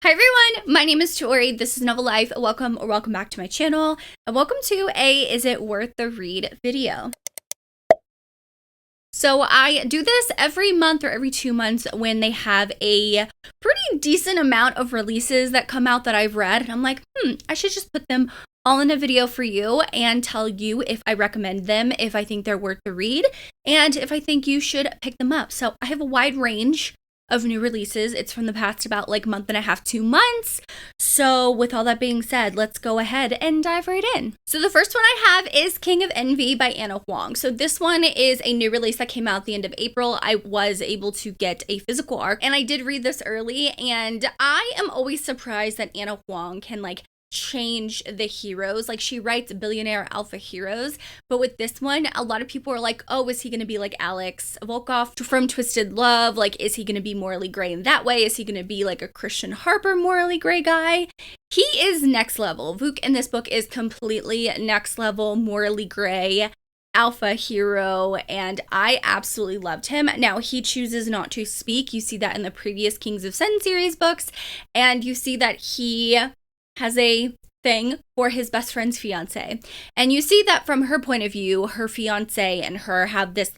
Hi everyone, my name is Tori. This is Novel Life. Welcome back to my channel, and welcome to a Is It Worth the Read video. So I do this every month or every 2 months when they have a pretty decent amount of releases that come out that I've read, and I'm like, I should just put them all in a video for you and tell you if I recommend them, if I think they're worth the read, and if I think you should pick them up. So I have a wide range of new releases. It's from the past about like month and a half, 2 months. So with all that being said, let's go ahead and dive right in. So the first one I have is King of Envy by Anna Huang. So this one is a new release that came out at the end of April. I was able to get a physical arc and I did read this early, and I am always surprised that Anna Huang can change the heroes. Like, she writes billionaire alpha heroes, but with this one, a lot of people are like, oh, is he going to be like Alex Volkov from Twisted Love? Like, is he going to be morally gray in that way? Is he going to be like a Christian Harper morally gray guy? He is next level. Vuk in this book is completely next level, morally gray alpha hero, and I absolutely loved him. Now, he chooses not to speak. You see that in the previous Kings of Sen series books, and you see that he has a thing for his best friend's fiance. And you see that from her point of view, her fiance and her have this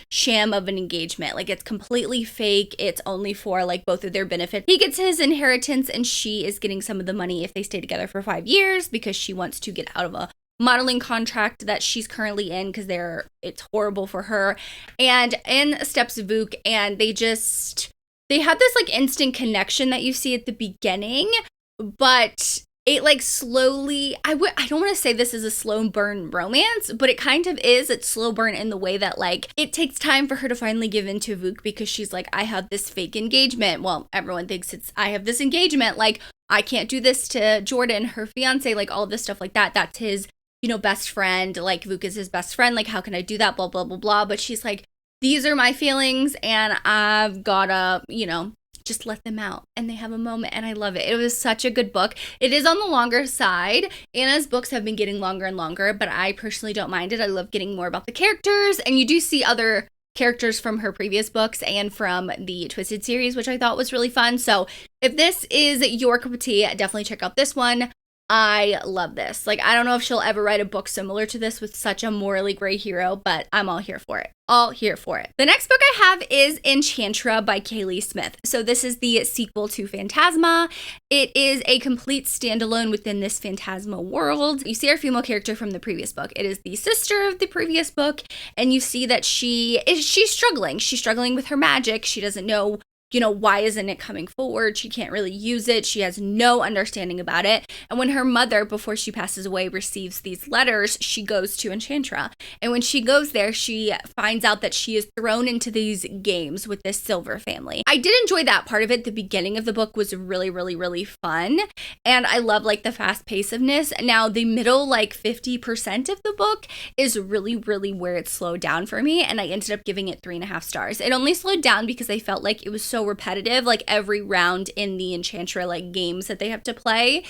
sham of an engagement. Like, it's completely fake. It's only for both of their benefit. He gets his inheritance and she is getting some of the money if they stay together for 5 years, because she wants to get out of a modeling contract that she's currently in because it's horrible for her. And in steps Vuk, and they have this instant connection that you see at the beginning, but it slowly, I don't want to say this is a slow burn romance, but it kind of is. It's slow burn in the way that it takes time for her to finally give in to Vuk, because she's like, I have this fake engagement. Well, everyone thinks I have this engagement. I can't do this to Jordan, her fiance, all this stuff like that. That's his, best friend. Vuk is his best friend. How can I do that? Blah, blah, blah, blah. But she's like, these are my feelings and I've gotta, just let them out. And they have a moment, and I love it. It was such a good book. It is on the longer side. Anna's books have been getting longer and longer, but I personally don't mind it. I love getting more about the characters, and you do see other characters from her previous books and from the Twisted series, which I thought was really fun. So if this is your cup of tea, definitely check out this one. I love this. I don't know if she'll ever write a book similar to this with such a morally gray hero, but I'm all here for it. All here for it. The next book I have is Enchantra by Kaylee Smith. So this is the sequel to Phantasma. It is a complete standalone within this Phantasma world. You see our female character from the previous book. It is the sister of the previous book, and you see that she's struggling. She's struggling with her magic. She doesn't know, why isn't it coming forward? She can't really use it. She has no understanding about it. And when her mother, before she passes away, receives these letters, she goes to Enchantra. And when she goes there, she finds out that she is thrown into these games with this Silver family. I did enjoy that part of it. The beginning of the book was really, really, really fun. And I love the fast pace-ofness. Now, the middle 50% of the book is really, really where it slowed down for me. And I ended up giving it 3.5 stars. It only slowed down because I felt like it was so repetitive. Every round in the Enchantra games that they have to play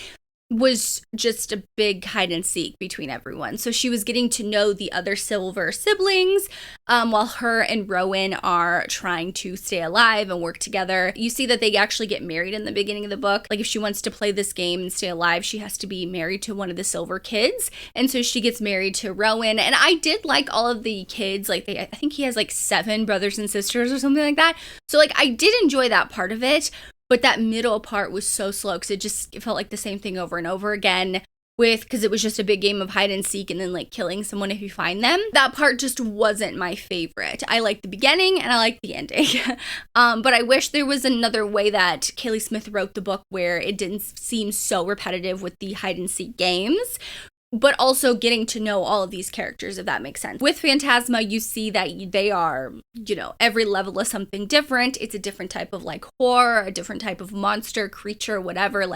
was just a big hide and seek between everyone. So she was getting to know the other Silver siblings while her and Rowan are trying to stay alive and work together. You see that they actually get married in the beginning of the book. If she wants to play this game and stay alive, she has to be married to one of the Silver kids. And so she gets married to Rowan. And I did like all of the kids. I think he has 7 brothers and sisters or something like that. So I did enjoy that part of it. But that middle part was so slow because it felt like the same thing over and over again, because it was just a big game of hide and seek and then killing someone if you find them. That part just wasn't my favorite. I liked the beginning and I liked the ending. But I wish there was another way that Kaylee Smith wrote the book where it didn't seem so repetitive with the hide and seek games, but also getting to know all of these characters, if that makes sense. With Phantasma, you see that they are, every level is something different. It's a different type of horror, a different type of monster, creature, whatever,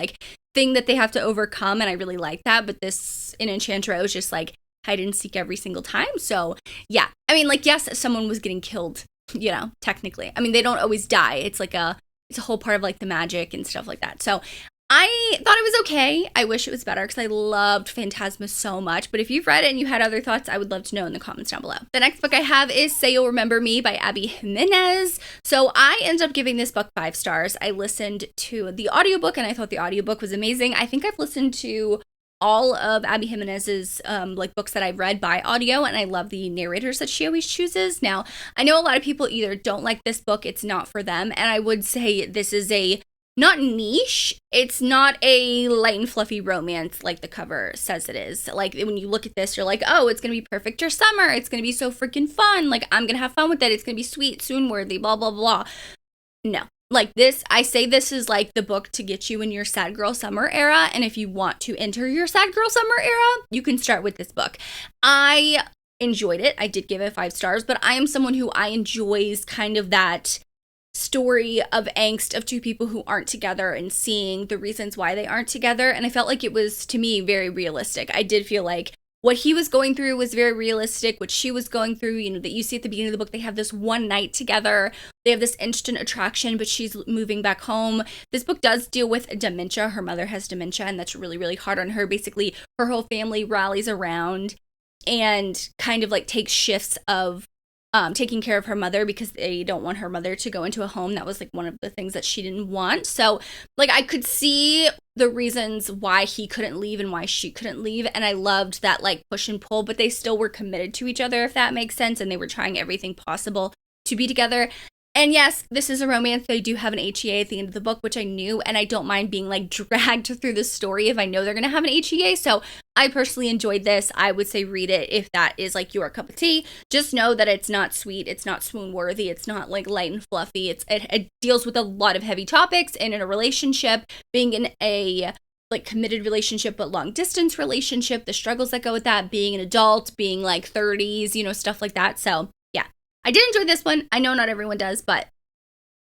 thing that they have to overcome. And I really like that. But this in Enchantra, it was just hide and seek every single time. So yeah, I mean, yes, someone was getting killed, technically. I mean, they don't always die. It's it's a whole part of the magic and stuff like that. So I I thought it was okay. I wish it was better because I loved Phantasma so much. But if you've read it and you had other thoughts, I would love to know in the comments down below. The next book I have is Say You'll Remember Me by Abby Jimenez. So I ended up giving this book 5 stars. I listened to the audiobook and I thought the audiobook was amazing. I think I've listened to all of Abby Jimenez's books that I've read by audio, and I love the narrators that she always chooses. Now, I know a lot of people either don't like this book, it's not for them, and I would say this is a not niche, it's not a light and fluffy romance like the cover says it is. Like, when you look at this, you're like, oh, it's gonna be perfect for summer, it's gonna be so freaking fun, like, I'm gonna have fun with it, it's gonna be sweet, swoon-worthy, blah, blah, blah. No. Like this, I say this is like the book to get you in your sad girl summer era. And if you want to enter your sad girl summer era, you can start with this book. I enjoyed it. I did give it 5 stars, but I am someone who I enjoys kind of that story of angst of two people who aren't together and seeing the reasons why they aren't together. And I felt like it was, to me, very realistic. I did feel like what he was going through was very realistic. What she was going through, you know, that you see at the beginning of the book, they have this one night together. They have this instant attraction, but she's moving back home. This book does deal with dementia. Her mother has dementia, and that's really, really hard on her. Basically, her whole family rallies around and kind of like takes shifts of taking care of her mother because they don't want her mother to go into a home. That was like one of the things that she didn't want. So like I could see the reasons why he couldn't leave and why she couldn't leave. And I loved that like push and pull, but they still were committed to each other, if that makes sense. And they were trying everything possible to be together. And yes, this is a romance. They do have an HEA at the end of the book, which I knew, and I don't mind being like dragged through the story if I know they're going to have an HEA. So I personally enjoyed this. I would say read it if that is like your cup of tea. Just know that it's not sweet. It's not swoon worthy. It's not like light and fluffy. It deals with a lot of heavy topics, and in a relationship, being in a like committed relationship, but long distance relationship, the struggles that go with that, being an adult, being like 30s, you know, stuff like that. So I did enjoy this one. I know not everyone does, but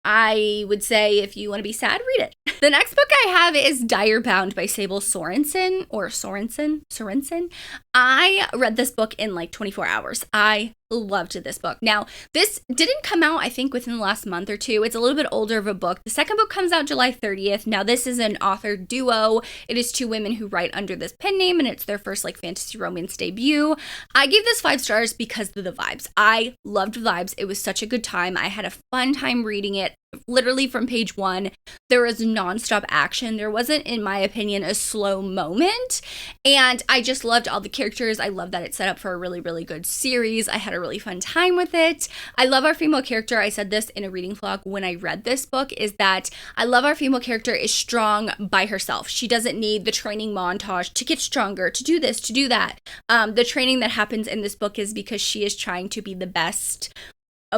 I would say if you want to be sad, read it. The next book I have is Dire Bound by Sable Sorensen, or Sorensen. I read this book in like 24 hours. I loved this book. Now, this didn't come out, I think, within the last month or two. It's a little bit older of a book. The second book comes out July 30th. Now, this is an author duo. It is 2 women who write under this pen name, and it's their first like fantasy romance debut. I gave this 5 stars because of the vibes. I loved the vibes. It was such a good time. I had a fun time reading it. Literally from page 1, there was nonstop action. There wasn't, in my opinion, a slow moment. And I just loved all the characters. I love that it's set up for a really, really good series. I had a really fun time with it. I love our female character. I said this in a reading vlog when I read this book, is that I love our female character is strong by herself. She doesn't need the training montage to get stronger, to do this, to do that. The training that happens in this book is because she is trying to be the best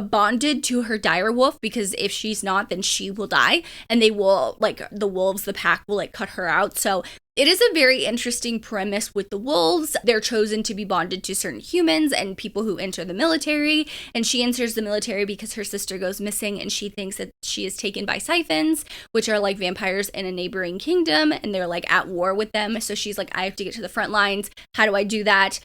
bonded to her dire wolf, because if she's not, then she will die, and they will, like, the wolves, the pack will like cut her out. So it is a very interesting premise with the wolves. They're chosen to be bonded to certain humans and people who enter the military, and she enters the military because her sister goes missing, and she thinks that she is taken by siphons, which are like vampires in a neighboring kingdom, and they're like at war with them. So she's like, I have to get to the front lines. How do I do that?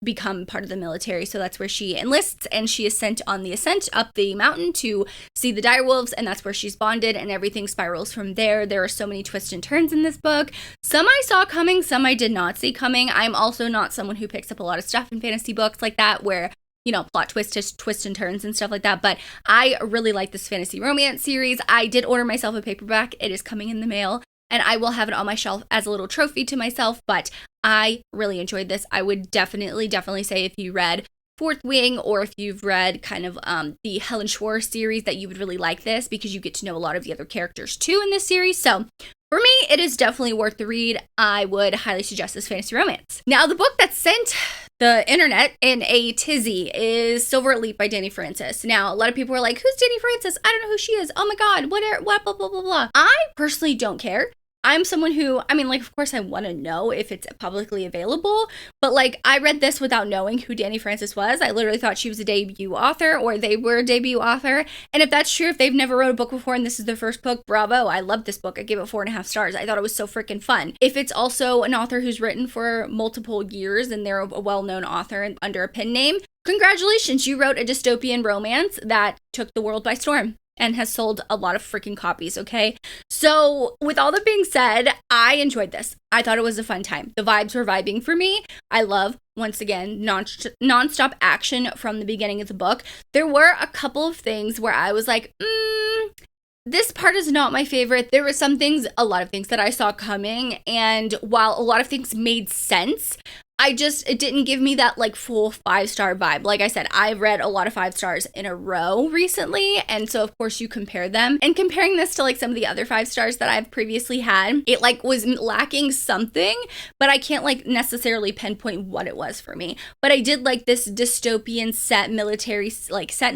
Become part of the military. So that's where she enlists, and she is sent on the ascent up the mountain to see the dire wolves, and that's where she's bonded, and everything spirals from there. There are so many twists and turns in this book. Some I saw coming, some I did not see coming. I'm also not someone who picks up a lot of stuff in fantasy books like that, where, you know, plot twists and turns and stuff like that. But I really like this fantasy romance series. I did order myself a paperback. It is coming in the mail, and I will have it on my shelf as a little trophy to myself, but I really enjoyed this. I would definitely say if you read Fourth Wing, or if you've read kind of the Helen Schwartz series, that you would really like this, because you get to know a lot of the other characters too in this series. So for me, it is definitely worth the read. I would highly suggest this fantasy romance. Now, the book that sent the internet in a tizzy is Silve Elite by Dani Francis. Now, a lot of people are like, who's Dani Francis? I don't know who she is. Oh my God, what, blah, blah, blah, blah. I personally don't care. I'm someone who, I mean, like, of course I want to know if it's publicly available, but like, I read this without knowing who Dani Francis was. I literally thought she was a debut author, or they were a debut author. And if that's true, if they've never wrote a book before and this is their first book, bravo. I love this book. I gave it 4.5 stars. I thought it was so freaking fun. If it's also an author who's written for multiple years and they're a well-known author and under a pen name, congratulations, you wrote a dystopian romance that took the world by storm. and has sold a lot of freaking copies, okay? So with all that being said, I enjoyed this. I thought it was a fun time. The vibes were vibing for me. I love, once again, non-stop action from the beginning of the book. There were a couple of things where I was like, this part is not my favorite. There were a lot of things that I saw coming, and while a lot of things made sense, it didn't give me that like full 5-star vibe. Like I said, I've read a lot of 5 stars in a row recently, and so of course you compare them, and comparing this to like some of the other 5 stars that I've previously had, it like was lacking something, but I can't like necessarily pinpoint what it was for me. But I did like this dystopian set in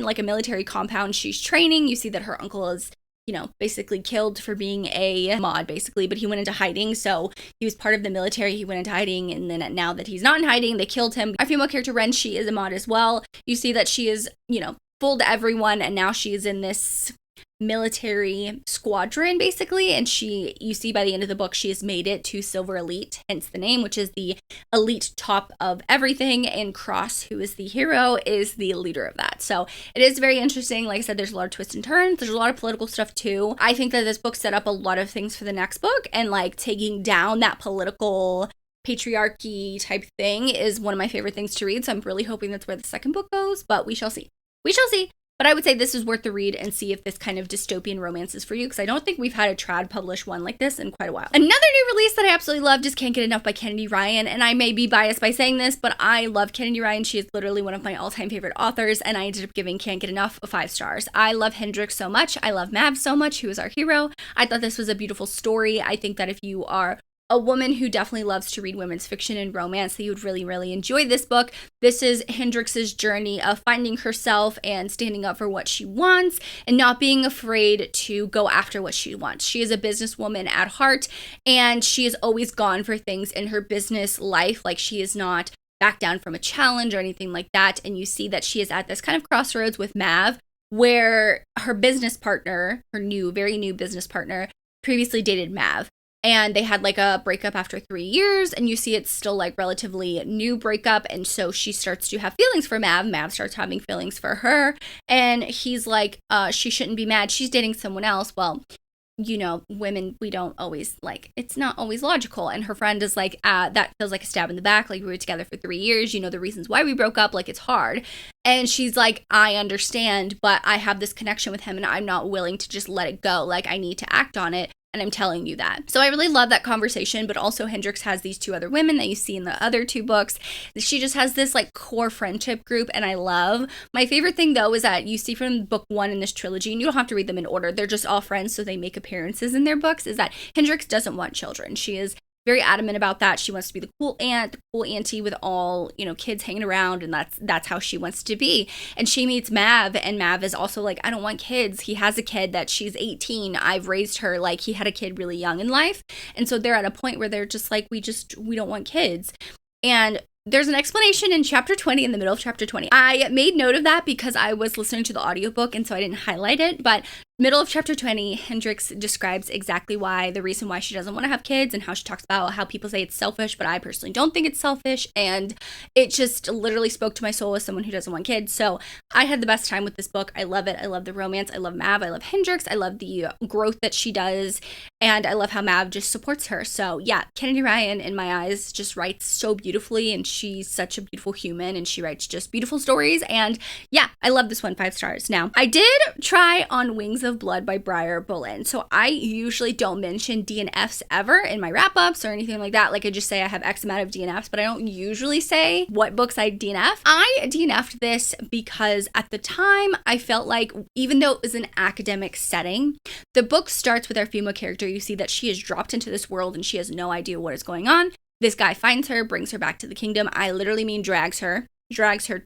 like a military compound. She's training. You see that her uncle is, basically killed for being a mod, basically, but he went into hiding. So he was part of the military. He went into hiding, and then now that he's not in hiding, they killed him. Our female character, Ren, she is a mod as well. You see that she is, fooled everyone, and now she is in this military squadron, basically, and you see by the end of the book, she has made it to Silve Elite, hence the name, which is the elite top of everything, and Cross, who is the hero, is the leader of that. So it is very interesting. Like I said, there's a lot of twists and turns. There's a lot of political stuff too. I think that this book set up a lot of things for the next book, and like taking down that political patriarchy type thing is one of my favorite things to read. So I'm really hoping that's where the second book goes, but we shall see. But I would say this is worth the read, and see if this kind of dystopian romance is for you, because I don't think we've had a trad published one like this in quite a while. Another new release that I absolutely loved is Cant Get Enough by Kennedy Ryan, and I may be biased by saying this, but I love Kennedy Ryan. She is literally one of my all-time favorite authors, and I ended up giving Cant Get Enough 5 stars. I love Hendrix so much. I love Mav so much, who is our hero. I thought this was a beautiful story. I think that if you are a woman who definitely loves to read women's fiction and romance, that you would really, really enjoy this book. This is Hendrix's journey of finding herself and standing up for what she wants and not being afraid to go after what she wants. She is a businesswoman at heart, and she has always gone for things in her business life. Like, she is not back down from a challenge or anything like that. And you see that she is at this kind of crossroads with Mav, where her business partner, very new business partner, previously dated Mav. And they had like a breakup after 3 years, and you see it's still like relatively new breakup, and so she starts to have feelings for Mav. Mav starts having feelings for her, and he's like, she shouldn't be mad, she's dating someone else. Well, women, we don't always, it's not always logical. And her friend is like, that feels like a stab in the back. Like, we were together for 3 years. The reasons why we broke up. Like, it's hard. And she's like, I understand, but I have this connection with him, and I'm not willing to just let it go. Like, I need to act on it. And I'm telling you that. So I really love that conversation, but also Hendrix has these 2 other women that you see in the other 2 books. She just has this like core friendship group, and I love. My favorite thing though is that you see from book 1 in this trilogy, and you don't have to read them in order, they're just all friends, so they make appearances in their books, is that Hendrix doesn't want children. She is very adamant about that. She wants to be the cool aunt, the cool auntie with all, kids hanging around, and that's how she wants to be. And she meets Mav, and Mav is also like, I don't want kids. He has a kid that she's 18. I've raised her. Like, he had a kid really young in life. And so they're at a point where they're just like, we don't want kids. And there's an explanation in chapter 20, in the middle of chapter 20. I made note of that because I was listening to the audiobook, and so I didn't highlight it, but middle of chapter 20, Hendrix describes exactly the reason why she doesn't want to have kids, and how she talks about how people say it's selfish, but I personally don't think it's selfish, and it just literally spoke to my soul as someone who doesn't want kids. So I had the best time with this book. I love it. I love the romance. I love Mav. I love Hendrix. I love the growth that she does, and I love how Mav just supports her. So yeah, Kennedy Ryan, in my eyes, just writes so beautifully, and she's such a beautiful human, and she writes just beautiful stories, and yeah, I love this one, 5 stars. Now, I did try on Wings of Blood by Briar Bolin. So I usually don't mention DNFs ever in my wrap-ups or anything like that. Like, I just say I have X amount of DNFs, but I don't usually say what books I DNF. I DNF'd this because at the time I felt like, even though it was an academic setting, the book starts with our female character. You see that she is dropped into this world and she has no idea what is going on. This guy finds her, brings her back to the kingdom. I literally mean drags her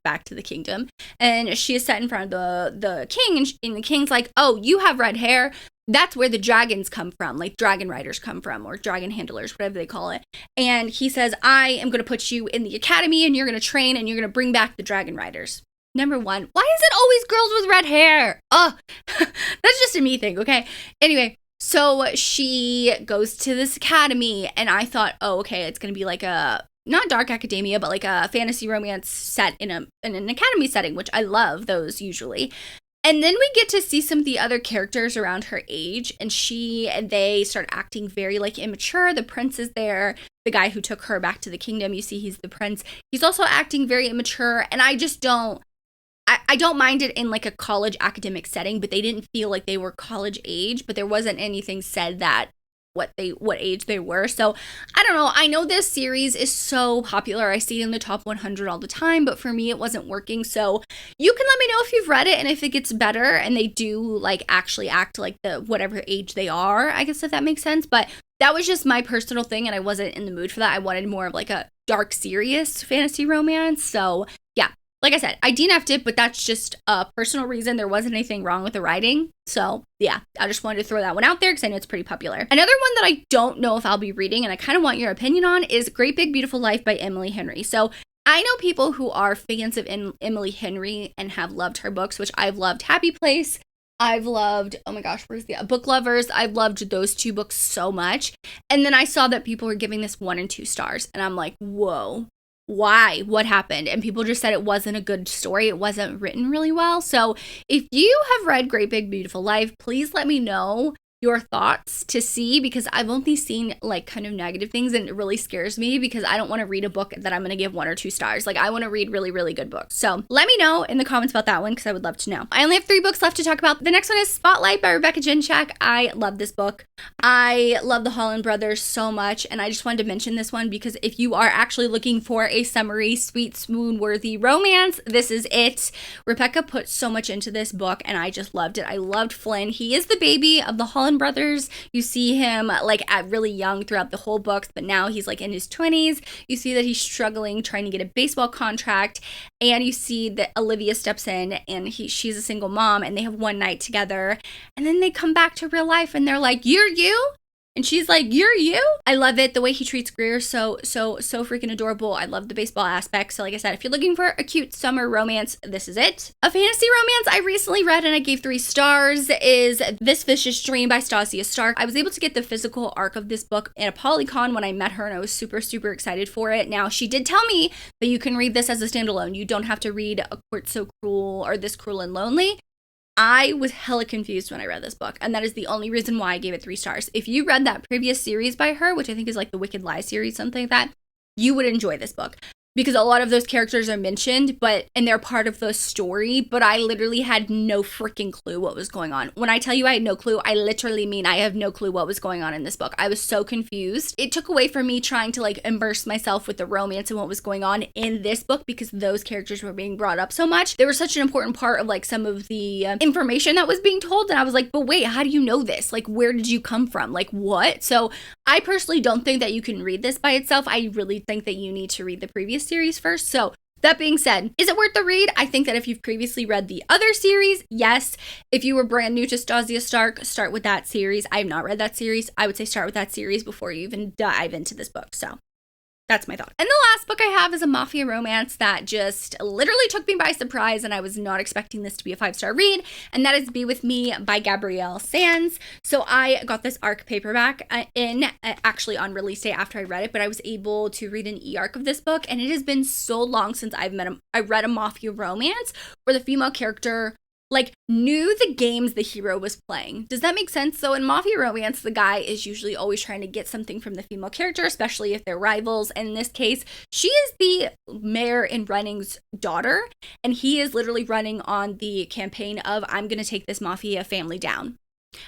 back to the kingdom, and she is set in front of the king, and the king's like, oh, you have red hair, that's where the dragons come from, like dragon riders come from, or dragon handlers, whatever they call it. And he says, I am going to put you in the academy, and you're going to train, and you're going to bring back the dragon riders. Number one, why is it always girls with red hair? That's just a me thing, okay? Anyway, so she goes to this academy, and I thought, oh, okay, it's going to be like not dark academia, but like a fantasy romance set in an academy setting, which I love those usually. And then we get to see some of the other characters around her age, and they start acting very like immature. The prince is there. The guy who took her back to the kingdom, you see he's the prince. He's also acting very immature, and I just don't mind it in like a college academic setting, but they didn't feel like they were college age, but there wasn't anything said that what age they were. So I don't know. I know this series is so popular. I see it in the top 100 all the time, but for me it wasn't working. So you can let me know if you've read it and if it gets better and they do like actually act like the whatever age they are, I guess, if that makes sense. But that was just my personal thing and I wasn't in the mood for that. I wanted more of like a dark, serious fantasy romance. So yeah. Like I said, I DNF'd it, but that's just a personal reason. There wasn't anything wrong with the writing. So, yeah, I just wanted to throw that one out there because I know it's pretty popular. Another one that I don't know if I'll be reading, and I kind of want your opinion on, is Great Big Beautiful Life by Emily Henry. So, I know people who are fans of Emily Henry and have loved her books, which I've loved. Happy Place. I've loved, oh my gosh, where's the Book Lovers? I've loved those two books so much. And then I saw that people were giving this 1 and 2 stars. And I'm like, whoa. Why? What happened? And people just said it wasn't a good story. It wasn't written really well. So if you have read Great Big Beautiful Life, please let me know your thoughts to see, because I've only seen like kind of negative things and it really scares me because I don't want to read a book that I'm going to give 1 or 2 stars. Like I want to read really, really good books. So let me know in the comments about that one because I would love to know. I only have 3 books left to talk about. The next one is Spotlight by Rebecca Jinchak. I love this book. I love the Holland brothers so much, and I just wanted to mention this one because if you are actually looking for a summery, sweet, swoon-worthy romance, this is it. Rebecca put so much into this book, and I just loved it. I loved Flynn. He is the baby of the Holland brothers. You see him like at really young throughout the whole book, but now he's like in his 20s. You see that he's struggling trying to get a baseball contract, and you see that Olivia steps in, and she's a single mom, and they have one night together, and then they come back to real life, and they're like, "You're you?" And she's like, "You're you?" I love it. The way he treats Greer, so freaking adorable. I love the baseball aspect. So like I said, if you're looking for a cute summer romance, this is it. A fantasy romance I recently read and I gave 3 stars is This Vicious Dream by Stasia Stark. I was able to get the physical arc of this book at a Polycon when I met her, and I was super, super excited for it. Now, she did tell me that you can read this as a standalone. You don't have to read A Court So Cruel or This Cruel and Lonely. I was hella confused when I read this book, and that is the only reason why I gave it 3 stars. If you read that previous series by her, which I think is like the Wicked Lie series, something like that, you would enjoy this book. Because a lot of those characters are mentioned, and they're part of the story, but I literally had no freaking clue what was going on. When I tell you I had no clue, I literally mean I have no clue what was going on in this book. I was so confused. It took away from me trying to like immerse myself with the romance and what was going on in this book because those characters were being brought up so much. They were such an important part of like some of the information that was being told, and I was like, but wait, how do you know this? Like, where did you come from? Like, what? So I personally don't think that you can read this by itself. I really think that you need to read the previous series first. So that being said, is it worth the read? I think that if you've previously read the other series, yes. If you were brand new to Stasia Stark, start with that series. I have not read that series. I would say start with that series before you even dive into this book. So that's my thought. And the last book I have is a mafia romance that just literally took me by surprise, and I was not expecting this to be a 5-star read, and that is Be With Me by Gabrielle Sands. So I got this ARC paperback actually on release day after I read it, but I was able to read an e-arc of this book, and it has been so long since I read a mafia romance where the female character like knew the games the hero was playing. Does that make sense? So in mafia romance, the guy is usually always trying to get something from the female character, especially if they're rivals. And in this case, she is the mayor in Running's daughter, and he is literally running on the campaign of, I'm going to take this mafia family down.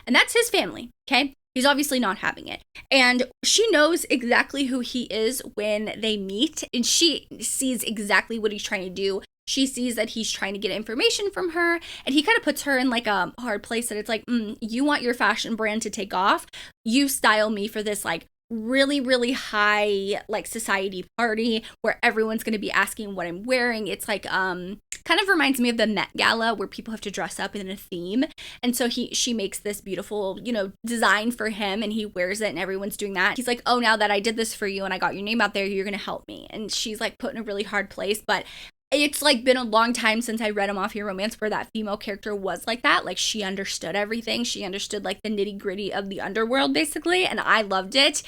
And that's his family, okay? He's obviously not having it. And she knows exactly who he is when they meet, and she sees exactly what he's trying to do. She sees that he's trying to get information from her, and he kind of puts her in like a hard place that it's like, you want your fashion brand to take off. You style me for this like really, really high like society party where everyone's going to be asking what I'm wearing. It's like kind of reminds me of the Met Gala where people have to dress up in a theme. And so she makes this beautiful, design for him, and he wears it, and everyone's doing that. He's like, oh, now that I did this for you and I got your name out there, you're going to help me. And she's like put in a really hard place, but it's like been a long time since I read a mafia romance where that female character was like that. Like she understood everything. She understood like the nitty gritty of the underworld basically. And I loved it.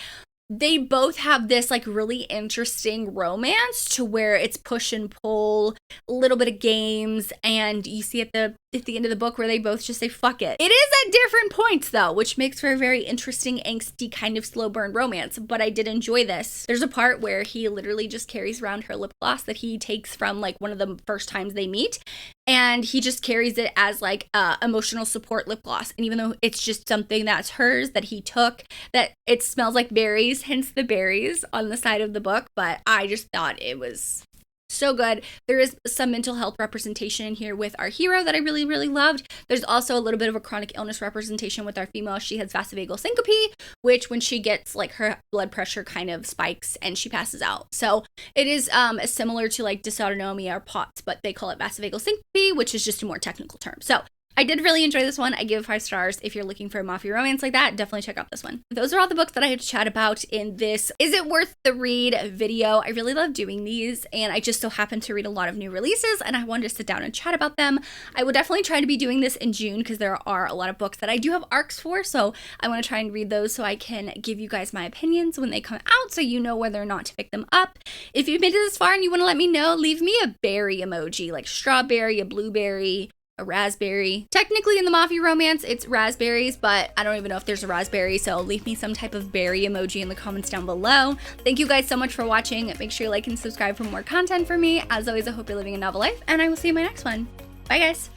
they both have this like really interesting romance to where it's push and pull, a little bit of games, and you see at the end of the book where they both just say fuck it. It is at different points though, which makes for a very interesting, angsty, kind of slow burn romance, but I did enjoy this. There's a part where he literally just carries around her lip gloss that he takes from like one of the first times they meet, and he just carries it as like emotional support lip gloss. And even though it's just something that's hers that he took, that it smells like berries, hence the berries on the side of the book, but I just thought it was so good. There is some mental health representation in here with our hero that I really, really loved. There's also a little bit of a chronic illness representation with our female. She has vasovagal syncope, which when she gets like her blood pressure kind of spikes and she passes out. So it is similar to like dysautonomia or POTS, but they call it vasovagal syncope, which is just a more technical term. So I did really enjoy this one. I give it 5 stars. If you're looking for a mafia romance like that, definitely check out this one. Those are all the books that I had to chat about in this Is It Worth the Read video. I really love doing these, and I just so happen to read a lot of new releases, and I wanted to sit down and chat about them. I will definitely try to be doing this in June because there are a lot of books that I do have arcs for, so I want to try and read those so I can give you guys my opinions when they come out so you know whether or not to pick them up. If you've made it this far and you want to let me know, leave me a berry emoji, like strawberry, a blueberry, a raspberry. Technically in the mafia romance, it's raspberries, but I don't even know if there's a raspberry, so leave me some type of berry emoji in the comments down below. Thank you guys so much for watching. Make sure you like and subscribe for more content from me. As always, I hope you're living a novel life, and I will see you in my next one. Bye, guys.